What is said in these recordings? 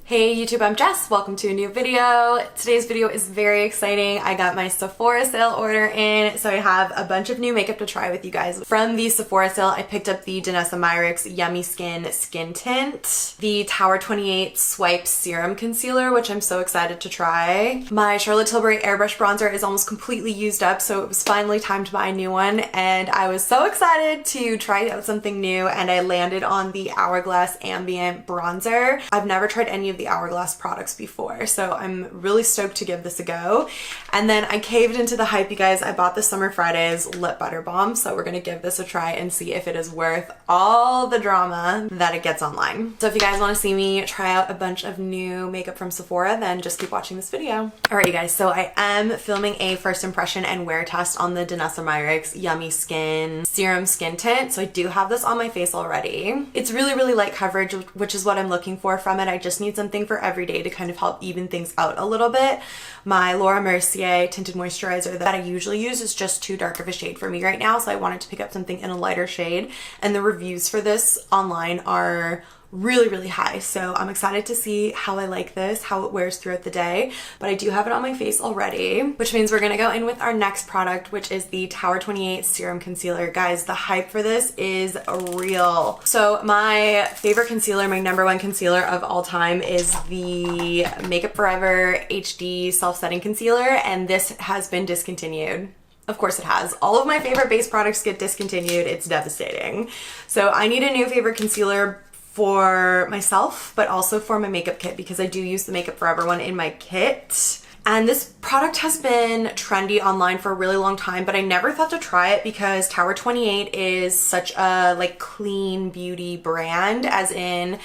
Hey YouTube, I'm Jess. Welcome to a new video. Today's video is very exciting. I got my Sephora sale order in, so I have a bunch of new makeup to try with you guys. From the Sephora sale, I picked up the Danessa Myricks Yummy Skin Tint, the Tower 28 Swipe Serum Concealer, which I'm so excited to try. My Charlotte Tilbury Airbrush Bronzer is almost completely used up, so it was finally time to buy a new one, and I was so excited to try out something new, and I landed on the Hourglass Ambient Bronzer. I've never tried any of the Hourglass products before, so I'm really stoked to give this a go. And then I caved into the hype, you guys. I bought the Summer Fridays Lip Butter Balm, so we're gonna give this a try and see if it is worth all the drama that it gets online. So if you guys want to see me try out a bunch of new makeup from Sephora, then just keep watching this video. Alright you guys, so I am filming a first impression and wear test on the Danessa Myricks Yummy Skin Serum Skin Tint, so I do have this on my face already. It's really light coverage, which is what I'm looking for from it. I just need something for every day to kind of help even things out a little bit. My Laura Mercier tinted moisturizer that I usually use is just too dark of a shade for me right now, so I wanted to pick up something in a lighter shade, and the reviews for this online are really high, so I'm excited to see how I like this, how it wears throughout the day. But I do have it on my face already, which means we're gonna go in with our next product, which is the Tower 28 Serum Concealer. Guys, the hype for this is real. So my favorite concealer, my #1 concealer of all time, is the Makeup Forever HD Self-Setting Concealer, and this has been discontinued. Of course it has. All of my favorite base products get discontinued. It's devastating. So I need a new favorite concealer for myself, but also for my makeup kit, because I do use the Makeup Forever one in my kit. And this product has been trendy online for a really long time, but I never thought to try it because Tower 28 is such a clean beauty brand, as in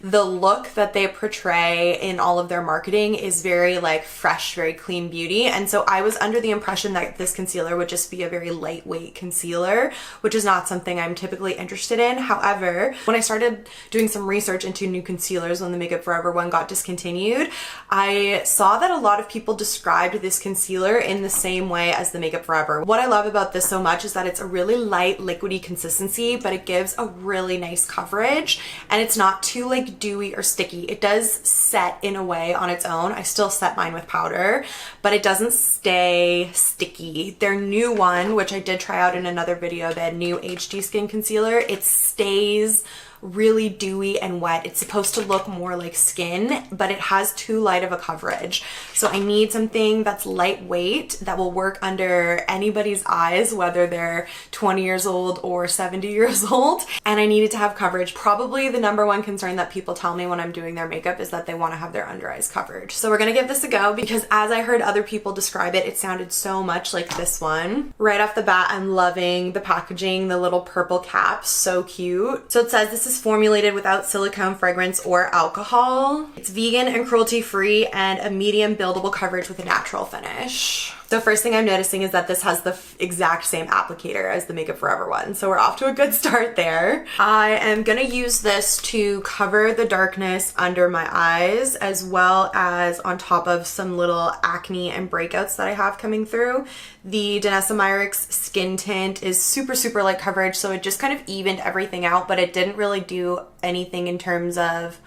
the look that they portray in all of their marketing is very fresh, very clean beauty. And so I was under the impression that this concealer would just be a very lightweight concealer, which is not something I'm typically interested in. However, when I started doing some research into new concealers when the Makeup Forever one got discontinued, I saw that a lot of people described this concealer in the same way as the Makeup Forever. What I love about this so much is that it's a really light, liquidy consistency, but it gives a really nice coverage, and it's not too dewy or sticky. It does set in a way on its own. I still set mine with powder, but it doesn't stay sticky. Their new one, which I did try out in another video, the new HD Skin Concealer, it stays really dewy and wet. It's supposed to look more like skin, but it has too light of a coverage. So I need something that's lightweight that will work under anybody's eyes, whether they're 20 years old or 70 years old. And I needed to have coverage. Probably the #1 concern that people tell me when I'm doing their makeup is that they want to have their under eyes coverage. So we're gonna give this a go, because as I heard other people describe it, it sounded so much like this one. Right off the bat, I'm loving the packaging, the little purple cap, so cute. So it says this is formulated without silicone, fragrance, or alcohol. It's vegan and cruelty-free, and a medium buildable coverage with a natural finish. So first thing I'm noticing is that this has the exact same applicator as the Makeup Forever one, so we're off to a good start there. I am gonna use this to cover the darkness under my eyes, as well as on top of some little acne and breakouts that I have coming through. The Danessa Myricks Skin Tint is super light coverage, so it just kind of evened everything out, but it didn't really do anything in terms of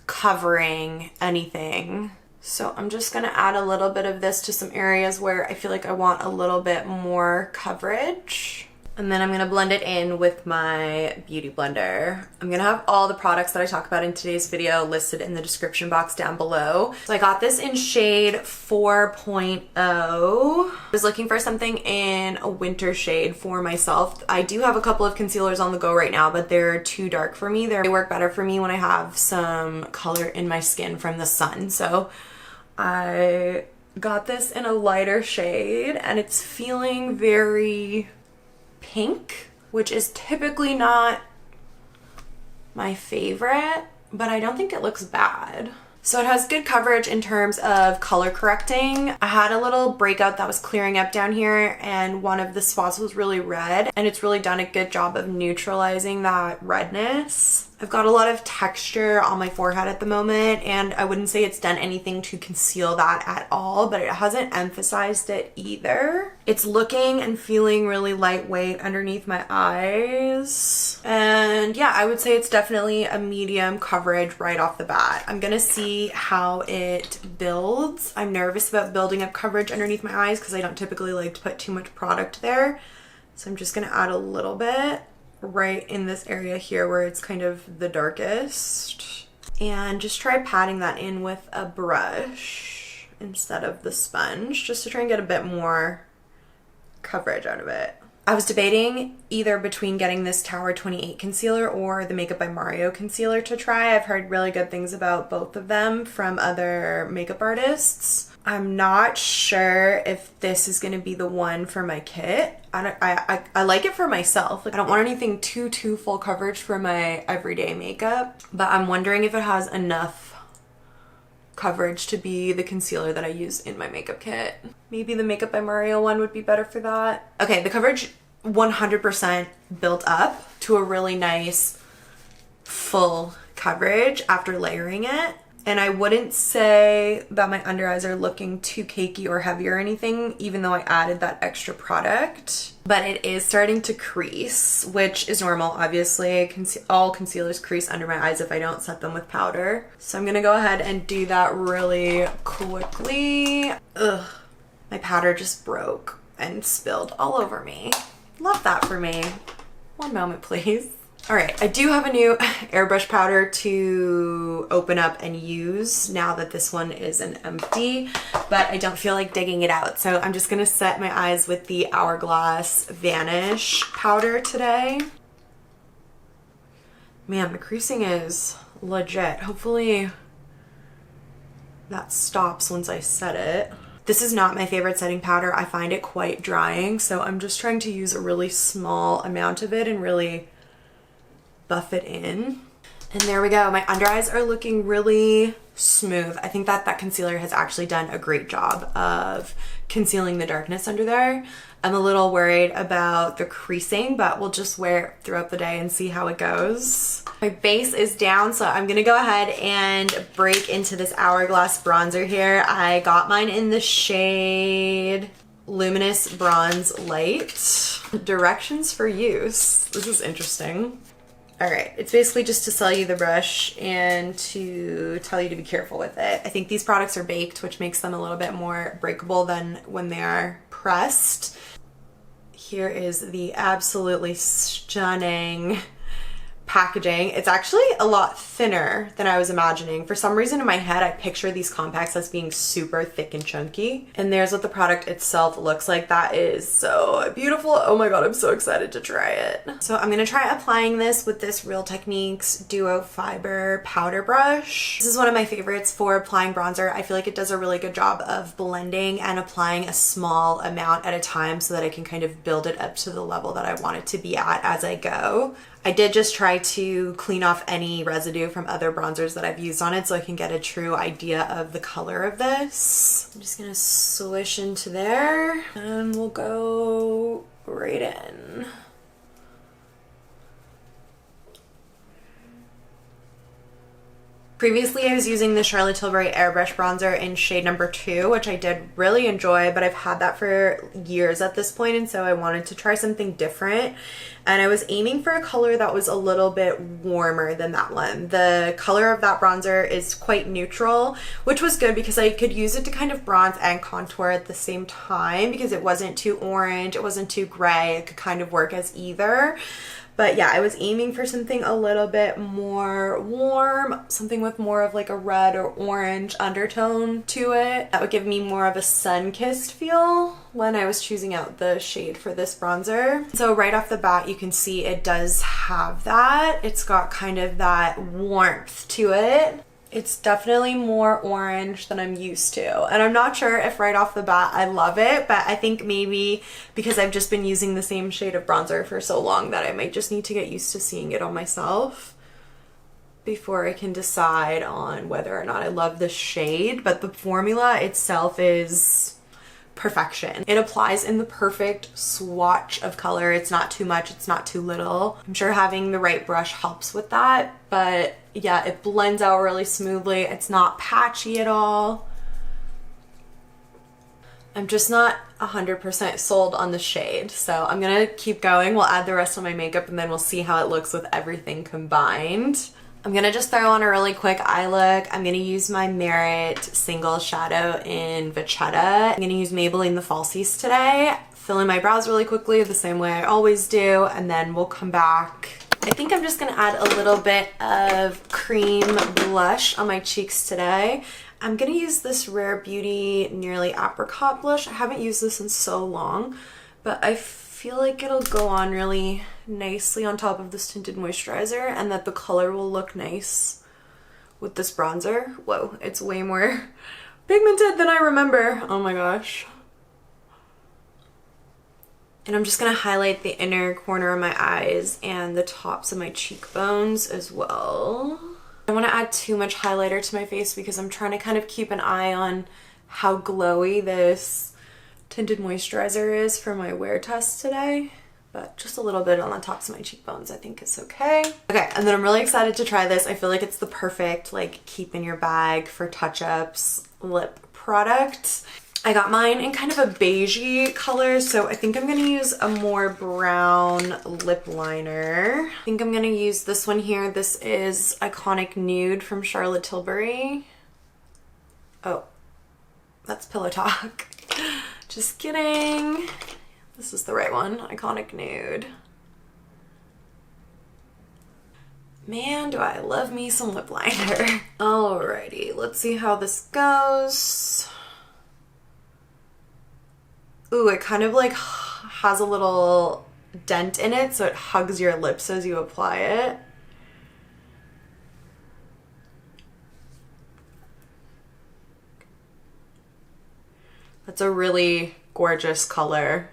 covering anything. So I'm just gonna add a little bit of this to some areas where I feel like I want a little bit more coverage. And then I'm gonna blend it in with my beauty blender. I'm gonna have all the products that I talk about in today's video listed in the description box down below. So I got this in shade 4.0. I was looking for something in a winter shade for myself. I do have a couple of concealers on the go right now, but they're too dark for me. They work better for me when I have some color in my skin from the sun. So I got this in a lighter shade, and it's feeling very pink, which is typically not my favorite, but I don't think it looks bad. So it has good coverage in terms of color correcting. I had a little breakout that was clearing up down here, and one of the spots was really red, and it's really done a good job of neutralizing that redness. I've got a lot of texture on my forehead at the moment, and I wouldn't say it's done anything to conceal that at all, but it hasn't emphasized it either. It's looking and feeling really lightweight underneath my eyes. And yeah, I would say it's definitely a medium coverage right off the bat. I'm gonna see how it builds. I'm nervous about building up coverage underneath my eyes because I don't typically like to put too much product there. So I'm just gonna add a little bit right in this area here where it's kind of the darkest, and just try patting that in with a brush instead of the sponge, just to try and get a bit more coverage out of it. I was debating either between getting this Tower 28 concealer or the Makeup by Mario concealer to try. I've heard really good things about both of them from other makeup artists. I'm not sure if this is going to be the one for my kit. I like it for myself. Like, I don't want anything too full coverage for my everyday makeup, but I'm wondering if it has enough coverage to be the concealer that I use in my makeup kit. Maybe the Makeup by Mario one would be better for that. Okay, the coverage 100% built up to a really nice full coverage after layering it. And I wouldn't say that my under eyes are looking too cakey or heavy or anything, even though I added that extra product. But it is starting to crease, which is normal, obviously. All concealers crease under my eyes if I don't set them with powder. So I'm gonna go ahead and do that really quickly. Ugh, my powder just broke and spilled all over me. Love that for me. One moment, please. All right, I do have a new airbrush powder to open up and use now that this one is an empty, but I don't feel like digging it out. So I'm just gonna set my eyes with the Hourglass Vanish powder today. Man, the creasing is legit. Hopefully that stops once I set it. This is not my favorite setting powder. I find it quite drying, so I'm just trying to use a really small amount of it and really buff it in. And there we go. My under eyes are looking really smooth. I think that that concealer has actually done a great job of concealing the darkness under there. I'm a little worried about the creasing, but we'll just wear it throughout the day and see how it goes. My base is down, so I'm gonna go ahead and break into this Hourglass bronzer here. I got mine in the shade Luminous Bronze Light. Directions for use. This is interesting. All right, it's basically just to sell you the brush and to tell you to be careful with it. I think these products are baked, which makes them a little bit more breakable than when they are pressed. Here is the absolutely stunning packaging. It's actually a lot thinner than I was imagining. For some reason in my head, I picture these compacts as being super thick and chunky. And there's what the product itself looks like. That is so beautiful. Oh my God, I'm so excited to try it. So I'm gonna try applying this with this Real Techniques Duo Fiber powder brush. This is one of my favorites for applying bronzer. I feel like it does a really good job of blending and applying a small amount at a time so that I can kind of build it up to the level that I want it to be at as I go. I did just try to clean off any residue from other bronzers that I've used on it so I can get a true idea of the color of this. I'm just gonna swish into there and we'll go right in. Previously, I was using the Charlotte Tilbury Airbrush Bronzer in shade number 2, which I did really enjoy, but I've had that for years at this point, and so I wanted to try something different. And I was aiming for a color that was a little bit warmer than that one. The color of that bronzer is quite neutral, which was good because I could use it to kind of bronze and contour at the same time because it wasn't too orange, it wasn't too gray, it could kind of work as either. But yeah, I was aiming for something a little bit more warm, something with more of like a red or orange undertone to it. That would give me more of a sun-kissed feel when I was choosing out the shade for this bronzer. So right off the bat, you can see it does have that. It's got kind of that warmth to it. It's definitely more orange than I'm used to. And I'm not sure if right off the bat I love it, but I think maybe because I've just been using the same shade of bronzer for so long that I might just need to get used to seeing it on myself before I can decide on whether or not I love the shade. But the formula itself is perfection. It applies in the perfect swatch of color. It's not too much, it's not too little. I'm sure having the right brush helps with that, but yeah, it blends out really smoothly. It's not patchy at all. I'm just not 100% sold on the shade, so I'm gonna keep going. We'll add the rest of my makeup and then we'll see how it looks with everything combined. I'm gonna just throw on a really quick eye look. I'm gonna use my Merit Single Shadow in Vachetta. I'm gonna use Maybelline The Falsies today. Fill in my brows really quickly the same way I always do, and then we'll come back. I think I'm just gonna add a little bit of cream blush on my cheeks today. I'm gonna use this Rare Beauty Nearly Apricot blush. I haven't used this in so long, but I feel like it'll go on really nicely on top of this tinted moisturizer, and that the color will look nice with this bronzer. Whoa, it's way more pigmented than I remember. Oh my gosh. And I'm just gonna highlight the inner corner of my eyes and the tops of my cheekbones as well. I don't want to add too much highlighter to my face because I'm trying to kind of keep an eye on how glowy this tinted moisturizer is for my wear test today, but just a little bit on the tops of my cheekbones I think is okay. Okay, and then I'm really excited to try this. I feel like it's the perfect like keep in your bag for touch-ups lip product. I got mine in kind of a beigey color, so I think I'm gonna use a more brown lip liner. I think I'm gonna use this one here. This is Iconic Nude from Charlotte Tilbury. Oh, that's Pillow Talk. Just kidding. This is the right one, Iconic Nude. Man, do I love me some lip liner. Alrighty, let's see how this goes. Ooh, it kind of like has a little dent in it, so it hugs your lips as you apply it. That's a really gorgeous color.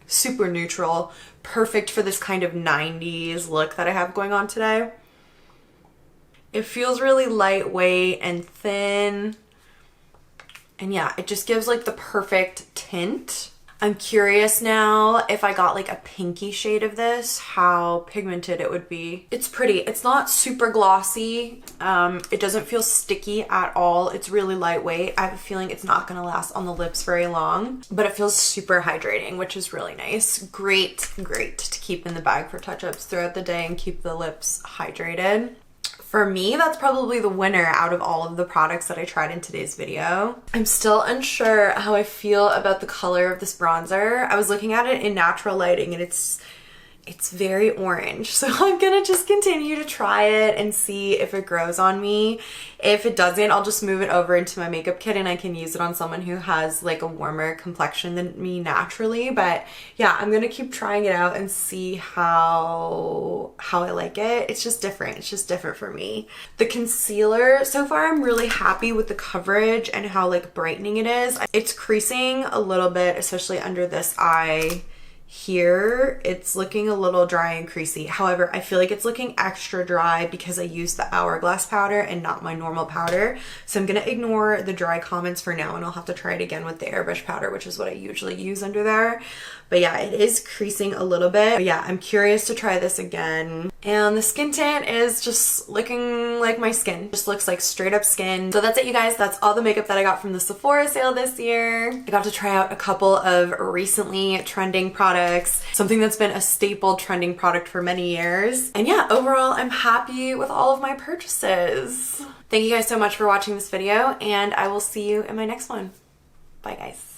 Super neutral, perfect for this kind of 90s look that I have going on today. It feels really lightweight and thin. And yeah, it just gives like the perfect tint. I'm curious now if I got like a pinky shade of this, how pigmented it would be. It's pretty. It's not super glossy. It doesn't feel sticky at all. It's really lightweight. I have a feeling it's not gonna last on the lips very long, but it feels super hydrating, which is really nice. Great to keep in the bag for touch-ups throughout the day and keep the lips hydrated. For me, that's probably the winner out of all of the products that I tried in today's video. I'm still unsure how I feel about the color of this bronzer. I was looking at it in natural lighting and it's very orange. So I'm gonna just continue to try it and see if it grows on me. If it doesn't, I'll just move it over into my makeup kit and I can use it on someone who has like a warmer complexion than me naturally. But yeah, I'm gonna keep trying it out and see how I like it. It's just different. It's just different for me. The concealer, so far I'm really happy with the coverage and how like brightening it is. It's creasing a little bit, especially under this eye. Here it's looking a little dry and creasy. However, I feel like it's looking extra dry because I used the Hourglass powder and not my normal powder. So I'm gonna ignore the dry comments for now and I'll have to try it again with the airbrush powder, which is what I usually use under there. But yeah, it is creasing a little bit. But yeah, I'm curious to try this again. And the skin tint is just looking like my skin. Just looks like straight up skin. So that's it, you guys. That's all the makeup that I got from the Sephora sale this year. I got to try out a couple of recently trending products, something that's been a staple trending product for many years. And yeah, overall, I'm happy with all of my purchases. Thank you guys so much for watching this video, and I will see you in my next one. Bye, guys.